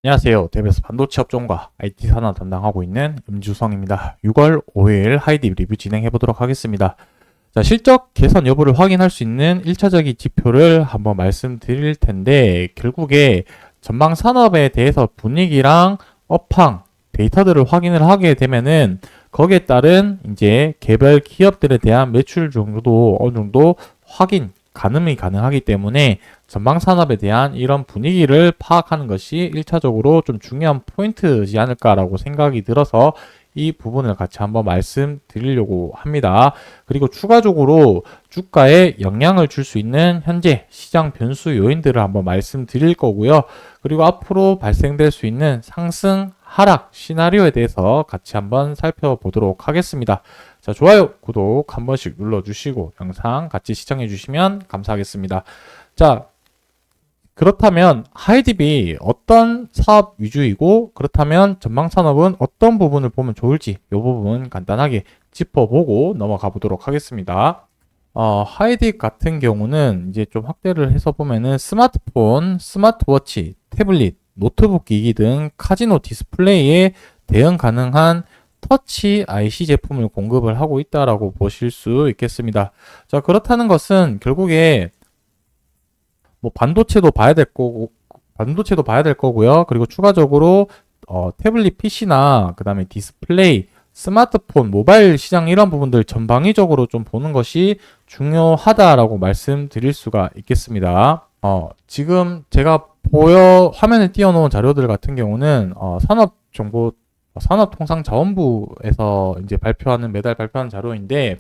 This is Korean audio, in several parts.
안녕하세요. 대배스 반도체 업종과 IT 산업 담당하고 있는 임주성입니다. 6월 5일 하이딥 리뷰 진행해 보도록 하겠습니다. 자, 실적 개선 여부를 확인할 수 있는 1차적인 지표를 한번 말씀드릴 텐데, 결국에 전방 산업에 대해서 분위기랑 업황, 데이터들을 확인을 하게 되면은 거기에 따른 이제 개별 기업들에 대한 매출 정도도 어느 정도 확인, 가늠이 가능하기 때문에 전방 산업에 대한 이런 분위기를 파악하는 것이 1차적으로 좀 중요한 포인트지 않을까라고 생각이 들어서 이 부분을 같이 한번 말씀드리려고 합니다. 그리고 추가적으로 주가에 영향을 줄 수 있는 현재 시장 변수 요인들을 한번 말씀드릴 거고요. 그리고 앞으로 발생될 수 있는 상승, 하락 시나리오에 대해서 같이 한번 살펴보도록 하겠습니다. 자, 좋아요, 구독 한 번씩 눌러주시고 영상 같이 시청해주시면 감사하겠습니다. 자, 그렇다면 하이딥이 어떤 사업 위주이고 그렇다면 전방산업은 어떤 부분을 보면 좋을지 이 부분 간단하게 짚어보고 넘어가 보도록 하겠습니다. 하이딥 같은 경우는 이제 좀 확대를 해서 보면은 스마트폰, 스마트워치, 태블릿, 노트북 기기 등 카지노 디스플레이에 대응 가능한 터치 IC 제품을 공급을 하고 있다라고 보실 수 있겠습니다. 자, 그렇다는 것은 결국에 뭐 반도체도 봐야 될 거고요. 그리고 추가적으로 태블릿 PC나 그다음에 디스플레이, 스마트폰, 모바일 시장 이런 부분들 전방위적으로 좀 보는 것이 중요하다라고 말씀드릴 수가 있겠습니다. 지금 제가 화면에 띄워놓은 자료들 같은 경우는 산업통상자원부에서 이제 매달 발표하는 자료인데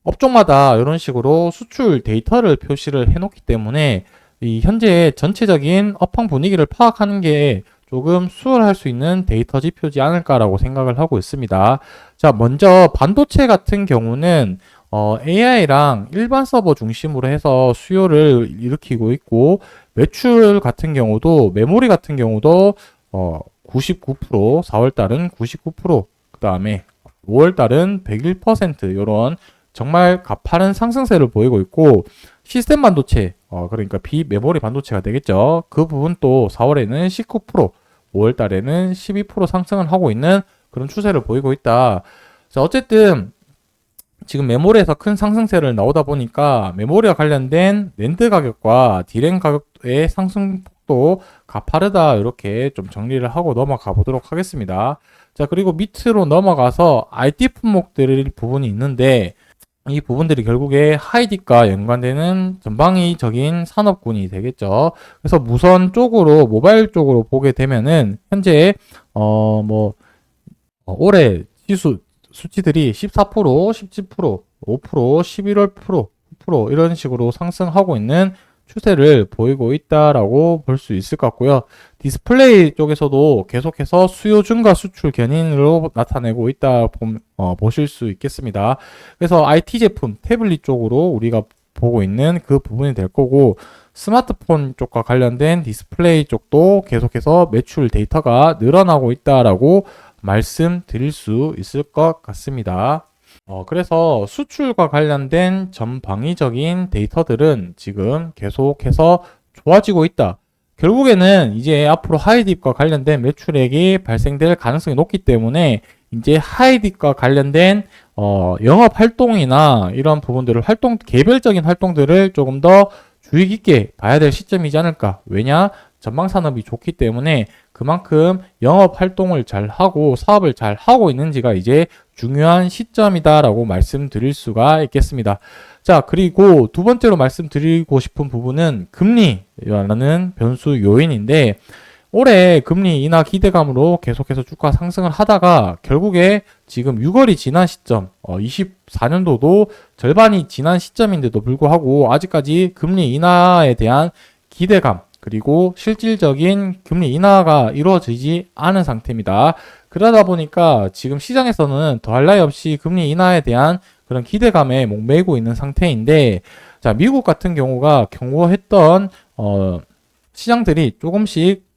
업종마다 이런 식으로 수출 데이터를 표시를 해놓기 때문에 이 현재 전체적인 업황 분위기를 파악하는 게 조금 수월할 수 있는 데이터 지표지 않을까라고 생각을 하고 있습니다. 자, 먼저 반도체 같은 경우는 AI랑 일반 서버 중심으로 해서 수요를 일으키고 있고 매출 같은 경우도 메모리 같은 경우도 99%, 4월 달은 99%, 그 다음에 5월 달은 101% 이런 정말 가파른 상승세를 보이고 있고 시스템 반도체 그러니까 비메모리 반도체가 되겠죠. 그 부분 또 4월에는 19%, 5월 달에는 12% 상승을 하고 있는 그런 추세를 보이고 있다. 자, 어쨌든 지금 메모리에서 큰 상승세를 나오다 보니까 메모리와 관련된 낸드 가격과 디램 가격의 상승폭도 가파르다 이렇게 좀 정리를 하고 넘어가 보도록 하겠습니다. 자, 그리고 밑으로 넘어가서 IT 품목들 부분이 있는데 이 부분들이 결국에 하이딥과 연관되는 전방위적인 산업군이 되겠죠. 그래서 무선 쪽으로 모바일 쪽으로 보게 되면은 현재 올해 수치들이 14%, 17%, 5%, 11월 프로, 9% 이런 식으로 상승하고 있는 추세를 보이고 있다라고 볼 수 있을 것 같고요. 디스플레이 쪽에서도 계속해서 수요 증가 수출 견인으로 나타내고 있다 보실 수 있겠습니다. 그래서 IT 제품, 태블릿 쪽으로 우리가 보고 있는 그 부분이 될 거고 스마트폰 쪽과 관련된 디스플레이 쪽도 계속해서 매출 데이터가 늘어나고 있다라고 말씀드릴 수 있을 것 같습니다. 그래서 수출과 관련된 전방위적인 데이터들은 지금 계속해서 좋아지고 있다. 결국에는 이제 앞으로 하이딥과 관련된 매출액이 발생될 가능성이 높기 때문에 이제 하이딥과 관련된 영업 활동이나 이런 부분들을 개별적인 활동들을 조금 더 주의 깊게 봐야 될 시점이지 않을까. 왜냐? 전방 산업이 좋기 때문에 그만큼 영업 활동을 잘 하고 사업을 잘 하고 있는지가 이제 중요한 시점이다라고 말씀드릴 수가 있겠습니다. 자, 그리고 두 번째로 말씀드리고 싶은 부분은 금리라는 변수 요인인데 올해 금리 인하 기대감으로 계속해서 주가 상승을 하다가 결국에 지금 6월이 지난 시점, 24년도도 절반이 지난 시점인데도 불구하고 아직까지 금리 인하에 대한 기대감 그리고 실질적인 금리 인하가 이루어지지 않은 상태입니다. 그러다 보니까 지금 시장에서는 더할 나위 없이 금리 인하에 대한 그런 기대감에 목매이고 있는 상태인데, 자, 미국 같은 경우가 경고했던 시장들이 조금씩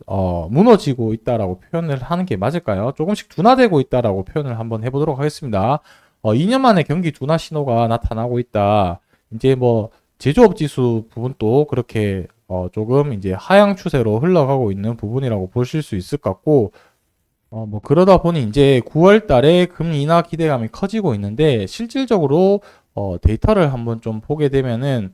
무너지고 있다라고 표현을 하는 게 맞을까요? 조금씩 둔화되고 있다라고 표현을 한번 해보도록 하겠습니다. 2년 만에 경기 둔화 신호가 나타나고 있다. 이제 뭐 제조업 지수 부분도 그렇게 조금 이제 하향 추세로 흘러가고 있는 부분이라고 보실 수 있을 것 같고, 뭐 그러다 보니 이제 9월 달에 금리 인하 기대감이 커지고 있는데 실질적으로 데이터를 한번 좀 보게 되면은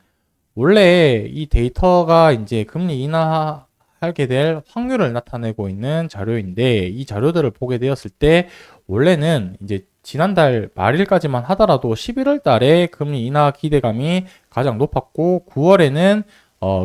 원래 이 데이터가 이제 금리 인하하게 될 확률을 나타내고 있는 자료인데 이 자료들을 보게 되었을 때 원래는 이제 지난달 말일까지만 하더라도 11월 달에 금리 인하 기대감이 가장 높았고 9월에는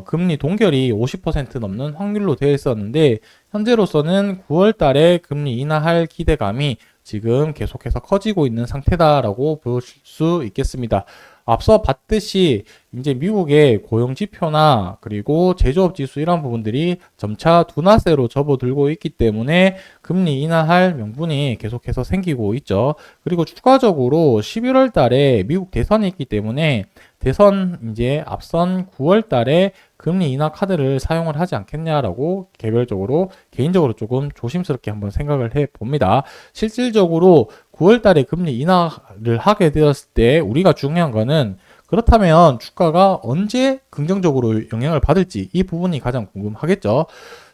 금리 동결이 50% 넘는 확률로 되어 있었는데 현재로서는 9월 달에 금리 인하할 기대감이 지금 계속해서 커지고 있는 상태다라고 볼 수 있겠습니다. 앞서 봤듯이 이제 미국의 고용 지표나 그리고 제조업 지수 이런 부분들이 점차 둔화세로 접어들고 있기 때문에 금리 인하할 명분이 계속해서 생기고 있죠. 그리고 추가적으로 11월 달에 미국 대선이 있기 때문에 대선 이제 앞선 9월 달에 금리 인하 카드를 사용을 하지 않겠냐라고 개인적으로 조금 조심스럽게 한번 생각을 해 봅니다. 실질적으로 9월 달에 금리 인하를 하게 되었을 때 우리가 중요한 거는 그렇다면 주가가 언제 긍정적으로 영향을 받을지 이 부분이 가장 궁금하겠죠.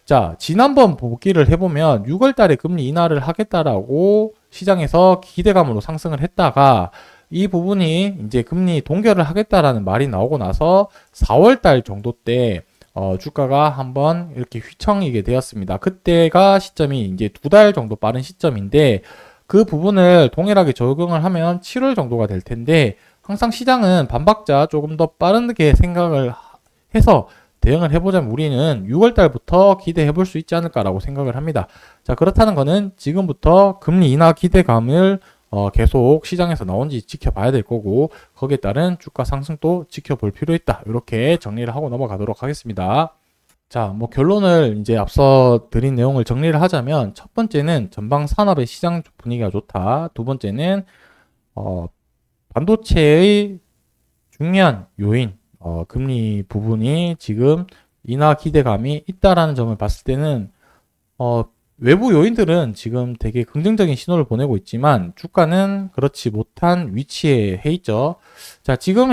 자, 지난번 보기를 해보면 6월 달에 금리 인하를 하겠다라고 시장에서 기대감으로 상승을 했다가 이 부분이 이제 금리 동결을 하겠다라는 말이 나오고 나서 4월 달 정도 때 주가가 한번 이렇게 휘청이게 되었습니다. 그때가 시점이 이제 2달 정도 빠른 시점인데 그 부분을 동일하게 적용을 하면 7월 정도가 될 텐데 항상 시장은 반박자 조금 더 빠르게 생각을 해서 대응을 해보자면 우리는 6월 달부터 기대해 볼 수 있지 않을까라고 생각을 합니다. 자, 그렇다는 거는 지금부터 금리 인하 기대감을 계속 시장에서 나온지 지켜봐야 될 거고 거기에 따른 주가 상승도 지켜볼 필요 있다. 이렇게 정리를 하고 넘어가도록 하겠습니다. 자, 뭐 결론을 이제 앞서 드린 내용을 정리를 하자면 첫 번째는 전방 산업의 시장 분위기가 좋다. 두 번째는 반도체의 중요한 요인, 금리 부분이 지금 인하 기대감이 있다라는 점을 봤을 때는 외부 요인들은 지금 되게 긍정적인 신호를 보내고 있지만 주가는 그렇지 못한 위치에 해 있죠. 자, 지금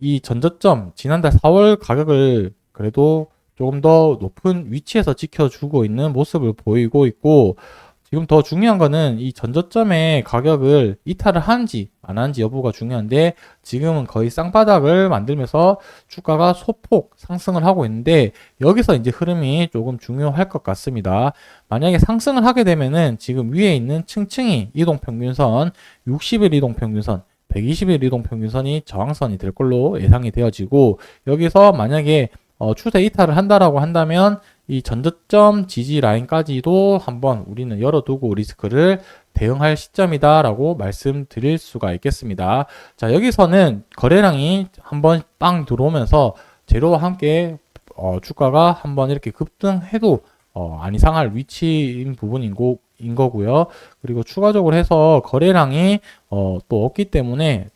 이 전저점 지난달 4월 가격을 그래도 조금 더 높은 위치에서 지켜주고 있는 모습을 보이고 있고 지금 더 중요한 거는 이 전저점의 가격을 이탈을 하는지 안 하는지 여부가 중요한데 지금은 거의 쌍바닥을 만들면서 주가가 소폭 상승을 하고 있는데 여기서 이제 흐름이 조금 중요할 것 같습니다. 만약에 상승을 하게 되면은 지금 위에 있는 층층이 이동평균선, 60일 이동평균선, 120일 이동평균선이 저항선이 될 걸로 예상이 되어지고 여기서 만약에 추세 이탈을 한다라고 한다면 이 전저점 지지 라인까지도 한번 우리는 열어두고 리스크를 대응할 시점이다라고 말씀드릴 수가 있겠습니다. 자, 여기서는 거래량이 한번 빵 들어오면서 재료와 함께 주가가 한번 이렇게 급등해도 안 이상할 위치인 부분인 거고요. 그리고 추가적으로 해서 거래량이 또 없기 때문에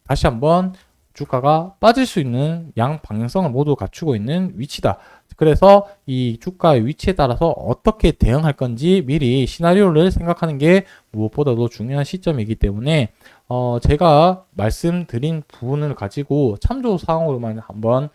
다시 한번 주가가 빠질 수 있는 양 방향성을 모두 갖추고 있는 위치다. 그래서 이 주가의 위치에 따라서 어떻게 대응할 건지 미리 시나리오를 생각하는 게 무엇보다도 중요한 시점이기 때문에 제가 말씀드린 부분을 가지고 참조 사항으로만 한번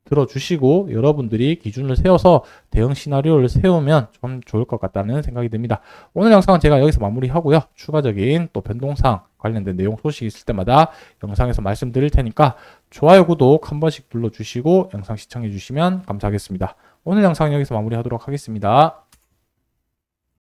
들어주시고 여러분들이 기준을 세워서 대응 시나리오를 세우면 좀 좋을 것 같다는 생각이 듭니다. 오늘 영상은 제가 여기서 마무리하고요. 추가적인 또 변동사항 관련된 내용 소식이 있을 때마다 영상에서 말씀드릴 테니까 좋아요, 구독 한 번씩 눌러주시고 영상 시청해 주시면 감사하겠습니다. 오늘 영상 여기서 마무리하도록 하겠습니다.